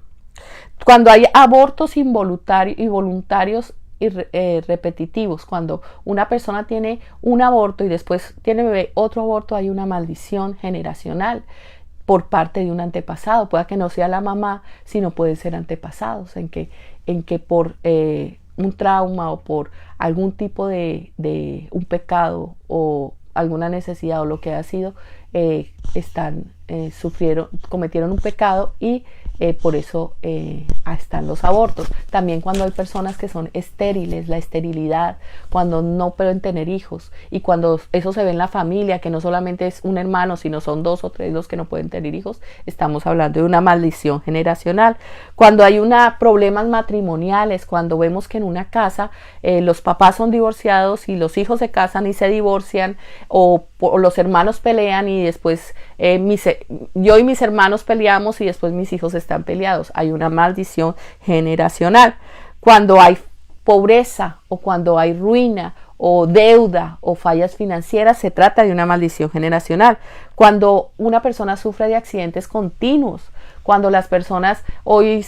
Cuando hay abortos involuntarios y repetitivos, cuando una persona tiene un aborto y después tiene bebé, otro aborto, hay una maldición generacional por parte de un antepasado. Puede que no sea la mamá, sino pueden ser antepasados, en que por un trauma o por algún tipo de un pecado o alguna necesidad o lo que ha sido, cometieron un pecado y por eso están los abortos. También cuando hay personas que son estériles, la esterilidad, cuando no pueden tener hijos y cuando eso se ve en la familia, que no solamente es un hermano, sino son 2 o 3 los que no pueden tener hijos, estamos hablando de una maldición generacional. Cuando hay problemas matrimoniales, cuando vemos que en una casa los papás son divorciados y los hijos se casan y se divorcian, o los hermanos pelean y después yo y mis hermanos peleamos y después mis hijos están peleados. Hay una maldición generacional. Cuando hay pobreza o cuando hay ruina o deuda o fallas financieras, se trata de una maldición generacional. Cuando una persona sufre de accidentes continuos, cuando las personas hoy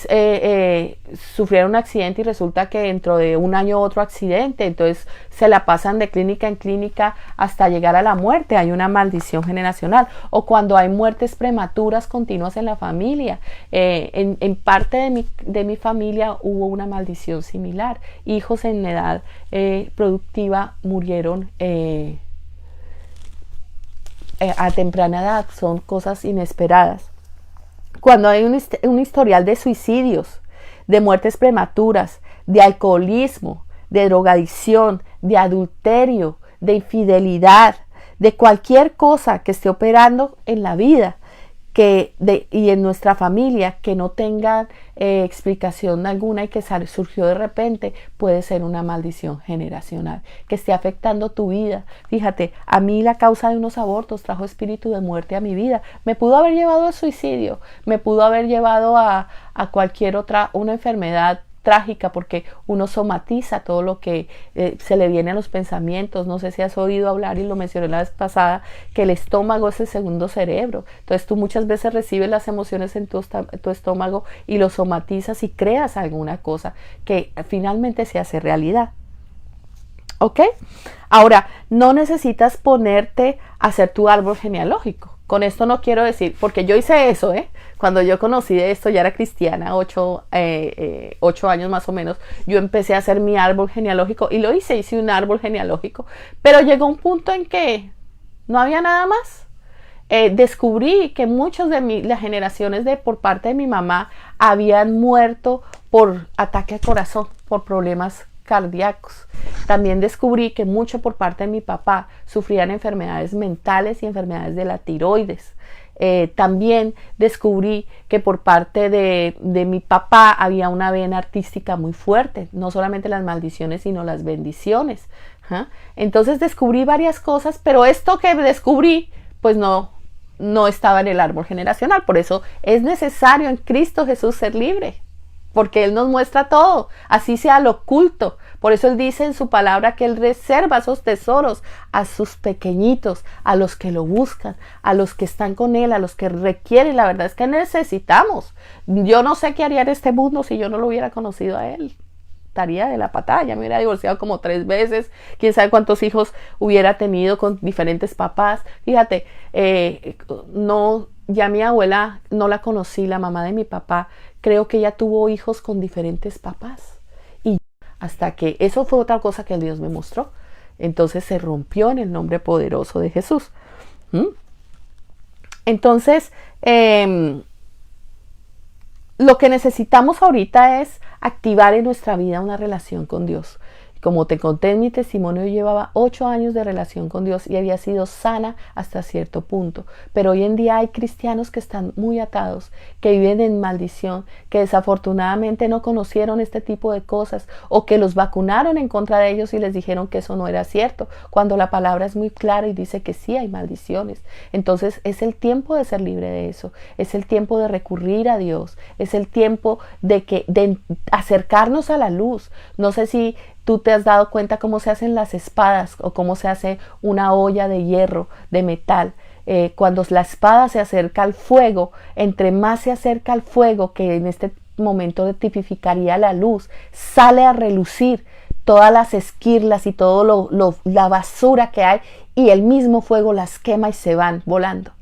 sufrieron un accidente y resulta que dentro de un año otro accidente, entonces se la pasan de clínica en clínica hasta llegar a la muerte, hay una maldición generacional. O cuando hay muertes prematuras continuas en la familia, en parte de mi familia hubo una maldición similar. Hijos en edad productiva murieron a temprana edad, son cosas inesperadas. Cuando hay un historial de suicidios, de muertes prematuras, de alcoholismo, de drogadicción, de adulterio, de infidelidad, de cualquier cosa que esté operando en la vida y en nuestra familia que no tenga explicación alguna y que surgió de repente, puede ser una maldición generacional que esté afectando tu vida. Fíjate, a mí la causa de unos abortos trajo espíritu de muerte a mi vida. Me pudo haber llevado al suicidio, me pudo haber llevado a cualquier otra, una enfermedad trágica, porque uno somatiza todo lo que se le viene a los pensamientos. No sé si has oído hablar, y lo mencioné la vez pasada, que el estómago es el segundo cerebro. Entonces tú muchas veces recibes las emociones en tu estómago y lo somatizas y creas alguna cosa que finalmente se hace realidad. ¿Ok? Ahora, no necesitas ponerte a hacer tu árbol genealógico. Con esto no quiero decir, porque yo hice eso, cuando yo conocí de esto, ya era cristiana, 8 años más o menos, yo empecé a hacer mi árbol genealógico y lo hice un árbol genealógico, pero llegó un punto en que no había nada más. Descubrí que muchos de las generaciones por parte de mi mamá habían muerto por ataque al corazón, por problemas cardíacos. También descubrí que mucho por parte de mi papá sufrían enfermedades mentales y enfermedades de la tiroides. También descubrí que por parte de mi papá había una vena artística muy fuerte, no solamente las maldiciones sino las bendiciones. Entonces descubrí varias cosas, pero esto que descubrí pues no estaba en el árbol generacional. Por eso es necesario en Cristo Jesús ser libre, porque Él nos muestra todo, así sea lo oculto. Por eso Él dice en su palabra que Él reserva esos tesoros a sus pequeñitos, a los que lo buscan, a los que están con Él, a los que requieren. La verdad es que necesitamos. Yo no sé qué haría en este mundo si yo no lo hubiera conocido a Él. Estaría de la patada, ya me hubiera divorciado como 3 veces, quién sabe cuántos hijos hubiera tenido con diferentes papás. Fíjate, ya mi abuela no la conocí, la mamá de mi papá, creo que ella tuvo hijos con diferentes papás. Y hasta que eso fue otra cosa que Dios me mostró. Entonces se rompió en el nombre poderoso de Jesús. Entonces, lo que necesitamos ahorita es activar en nuestra vida una relación con Dios. Como te conté en mi testimonio, yo llevaba 8 años de relación con Dios y había sido sana hasta cierto punto. Pero hoy en día hay cristianos que están muy atados, que viven en maldición, que desafortunadamente no conocieron este tipo de cosas o que los vacunaron en contra de ellos y les dijeron que eso no era cierto, cuando la palabra es muy clara y dice que sí hay maldiciones. Entonces es el tiempo de ser libre de eso, es el tiempo de recurrir a Dios, es el tiempo de acercarnos a la luz. No sé si tú te has dado cuenta cómo se hacen las espadas o cómo se hace una olla de hierro, de metal. Cuando la espada se acerca al fuego, entre más se acerca al fuego, que en este momento tipificaría la luz, sale a relucir todas las esquirlas y todo la basura que hay, y el mismo fuego las quema y se van volando.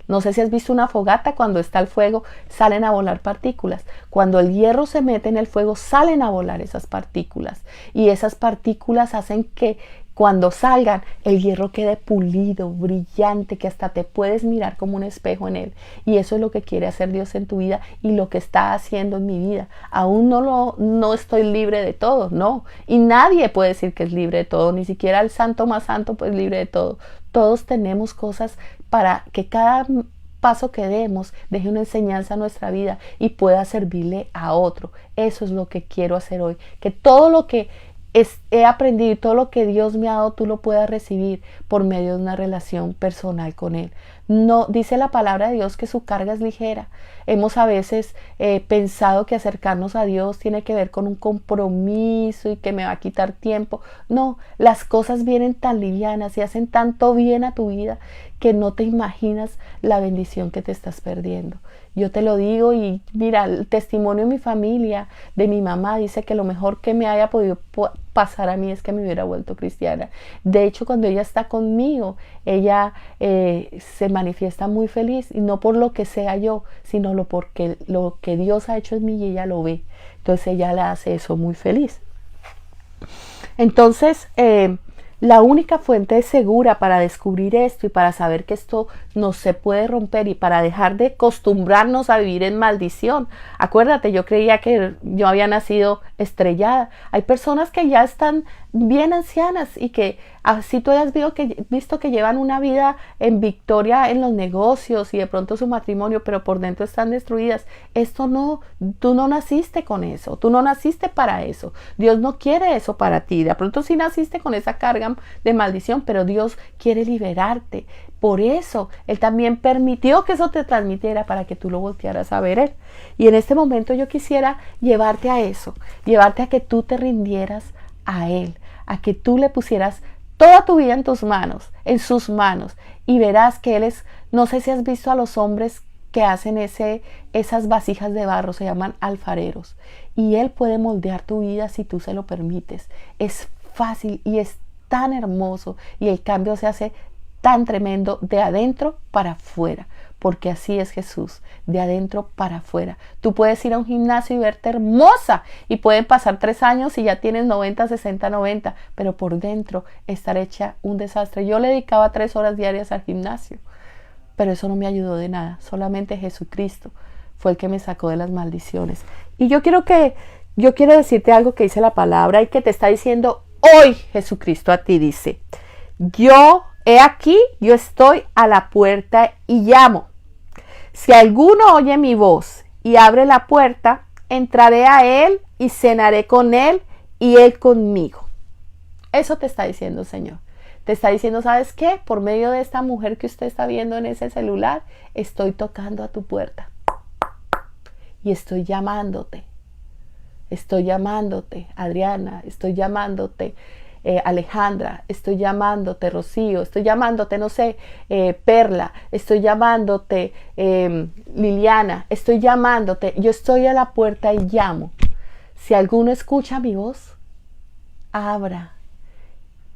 No sé si has visto una fogata, cuando está el fuego salen a volar partículas. Cuando el hierro se mete en el fuego salen a volar esas partículas. Y esas partículas hacen que cuando salgan el hierro quede pulido, brillante, que hasta te puedes mirar como un espejo en él. Y eso es lo que quiere hacer Dios en tu vida y lo que está haciendo en mi vida. Aún no estoy libre de todo, no. Y nadie puede decir que es libre de todo, ni siquiera el santo más santo pues libre de todo. Todos tenemos cosas para que cada paso que demos deje una enseñanza a nuestra vida y pueda servirle a otro. Eso es lo que quiero hacer hoy. Que todo lo que he aprendido y todo lo que Dios me ha dado, tú lo puedas recibir por medio de una relación personal con Él. No, dice la palabra de Dios que su carga es ligera. Hemos a veces pensado que acercarnos a Dios tiene que ver con un compromiso y que me va a quitar tiempo. No, las cosas vienen tan livianas y hacen tanto bien a tu vida que no te imaginas la bendición que te estás perdiendo. Yo te lo digo y mira, el testimonio de mi familia, de mi mamá, dice que lo mejor que me haya podido pasar a mí es que me hubiera vuelto cristiana. De hecho, cuando ella está conmigo, ella se manifiesta muy feliz, y no por lo que sea yo, sino porque lo que Dios ha hecho en mí y ella lo ve. Entonces ella la hace eso muy feliz. Entonces, la única fuente segura para descubrir esto y para saber que esto no se puede romper y para dejar de acostumbrarnos a vivir en maldición. Acuérdate, yo creía que yo había nacido estrellada. Hay personas que ya están bien ancianas y que así tú hayas visto que llevan una vida en victoria en los negocios y de pronto su matrimonio, pero por dentro están destruidas. Esto no, tú no naciste con eso, tú no naciste para eso. Dios no quiere eso para ti. De pronto sí naciste con esa carga de maldición, pero Dios quiere liberarte. Por eso Él también permitió que eso te transmitiera, para que tú lo voltearas a ver Él. Y en este momento yo quisiera llevarte a eso, llevarte a que tú te rindieras a Él, a que tú le pusieras toda tu vida en tus manos, en sus manos, y verás que Él es, no sé si has visto a los hombres que hacen esas vasijas de barro, se llaman alfareros, y Él puede moldear tu vida si tú se lo permites. Es fácil y es tan hermoso, y el cambio se hace tan tremendo de adentro para afuera, porque así es Jesús, de adentro para afuera. Tú puedes ir a un gimnasio y verte hermosa, y pueden pasar 3 años y ya tienes 90, 60, 90, pero por dentro estar hecha un desastre. Yo le dedicaba 3 horas diarias al gimnasio, pero eso no me ayudó de nada. Solamente Jesucristo fue el que me sacó de las maldiciones. Y yo quiero decirte algo que dice la palabra y que te está diciendo hoy Jesucristo a ti. Dice: he aquí, yo estoy a la puerta y llamo. Si alguno oye mi voz y abre la puerta, entraré a él y cenaré con él y él conmigo. Eso te está diciendo el Señor. Te está diciendo, ¿sabes qué? Por medio de esta mujer que usted está viendo en ese celular, estoy tocando a tu puerta. Y estoy llamándote. Estoy llamándote, Adriana. Estoy llamándote, Alejandra. Estoy llamándote, Rocío. Estoy llamándote, no sé, Perla. Estoy llamándote, Liliana. Estoy llamándote. Yo estoy a la puerta y llamo. Si alguno escucha mi voz, abra.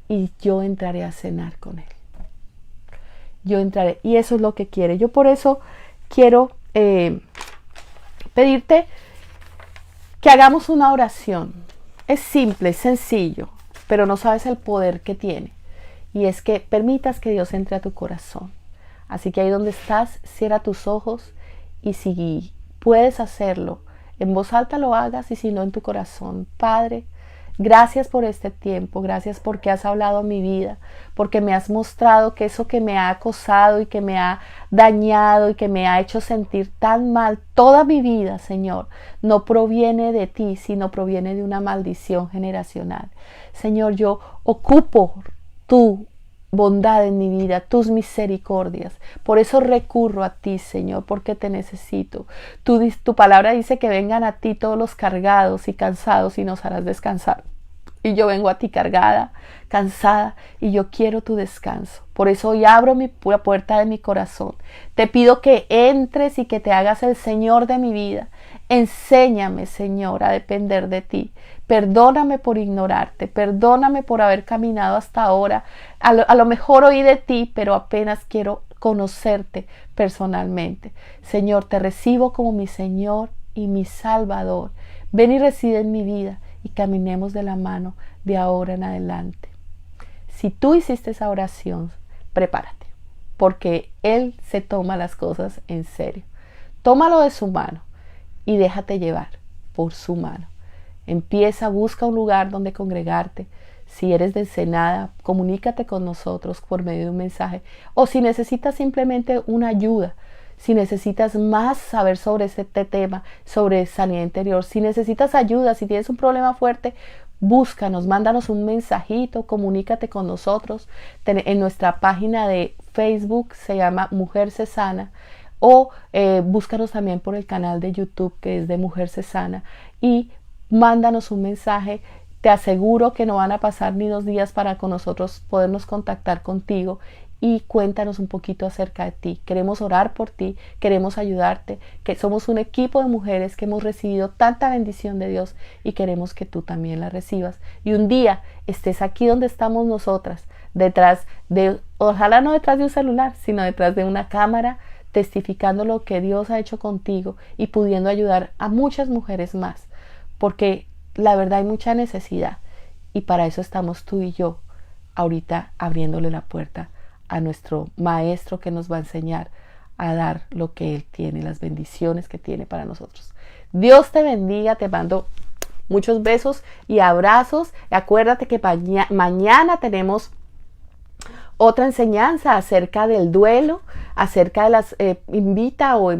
Y yo entraré a cenar con él. Yo entraré. Y eso es lo que quiere. Yo por eso quiero pedirte que hagamos una oración. Es simple, es sencillo, pero no sabes el poder que tiene. Y es que permitas que Dios entre a tu corazón. Así que ahí donde estás, cierra tus ojos, y si puedes hacerlo, en voz alta lo hagas, y si no, en tu corazón. Padre, Gracias por este tiempo, gracias porque has hablado a mi vida, porque me has mostrado que eso que me ha acosado y que me ha dañado y que me ha hecho sentir tan mal toda mi vida, Señor, no proviene de ti, sino proviene de una maldición generacional. Señor, yo ocupo tu bondad en mi vida, tus misericordias. Por eso recurro a ti, Señor, porque te necesito. Tu palabra dice que vengan a ti todos los cargados y cansados y nos harás descansar. Y yo vengo a ti cargada, cansada, y yo quiero tu descanso. Por eso hoy abro la puerta de mi corazón. Te pido que entres y que te hagas el Señor de mi vida. Enséñame, Señor, a depender de ti. Perdóname por ignorarte. Perdóname por haber caminado hasta ahora. A lo mejor oí de ti, pero apenas quiero conocerte personalmente. Señor, te recibo como mi Señor y mi Salvador. Ven y reside en mi vida y caminemos de la mano de ahora en adelante. Si tú hiciste esa oración, prepárate, porque Él se toma las cosas en serio. Tómalo de su mano y déjate llevar por su mano. Empieza, busca un lugar donde congregarte. Si eres de Ensenada, comunícate con nosotros por medio de un mensaje. O si necesitas simplemente una ayuda, si necesitas más saber sobre este tema, sobre sanidad interior, si necesitas ayuda, si tienes un problema fuerte, búscanos, mándanos un mensajito, comunícate con nosotros. En nuestra página de Facebook se llama Mujer Se Sana, o búscanos también por el canal de YouTube que es de Mujer Se Sana y mándanos un mensaje. Te aseguro que no van a pasar ni 2 días para con nosotros podernos contactar contigo y cuéntanos un poquito acerca de ti. Queremos orar por ti, queremos ayudarte, que somos un equipo de mujeres que hemos recibido tanta bendición de Dios y queremos que tú también la recibas. Y un día estés aquí donde estamos nosotras, detrás de, ojalá no detrás de un celular, sino detrás de una cámara, testificando lo que Dios ha hecho contigo y pudiendo ayudar a muchas mujeres más, porque la verdad hay mucha necesidad y para eso estamos tú y yo ahorita abriéndole la puerta a nuestro maestro que nos va a enseñar a dar lo que Él tiene, las bendiciones que tiene para nosotros. Dios te bendiga, te mando muchos besos y abrazos. Acuérdate que mañana tenemos otra enseñanza acerca del duelo, acerca de las, invita o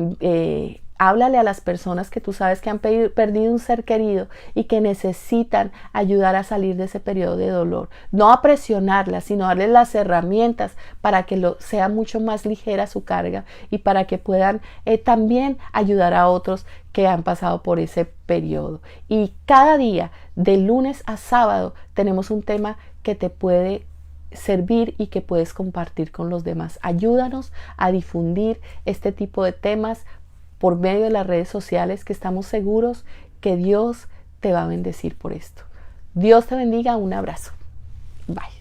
háblale a las personas que tú sabes que han perdido un ser querido y que necesitan ayudar a salir de ese periodo de dolor. No a presionarlas, sino darles las herramientas para que sea mucho más ligera su carga y para que puedan también ayudar a otros que han pasado por ese periodo. Y cada día, de lunes a sábado, tenemos un tema que te puede servir y que puedes compartir con los demás. Ayúdanos a difundir este tipo de temas por medio de las redes sociales, que estamos seguros que Dios te va a bendecir por esto. Dios te bendiga, un abrazo. Bye.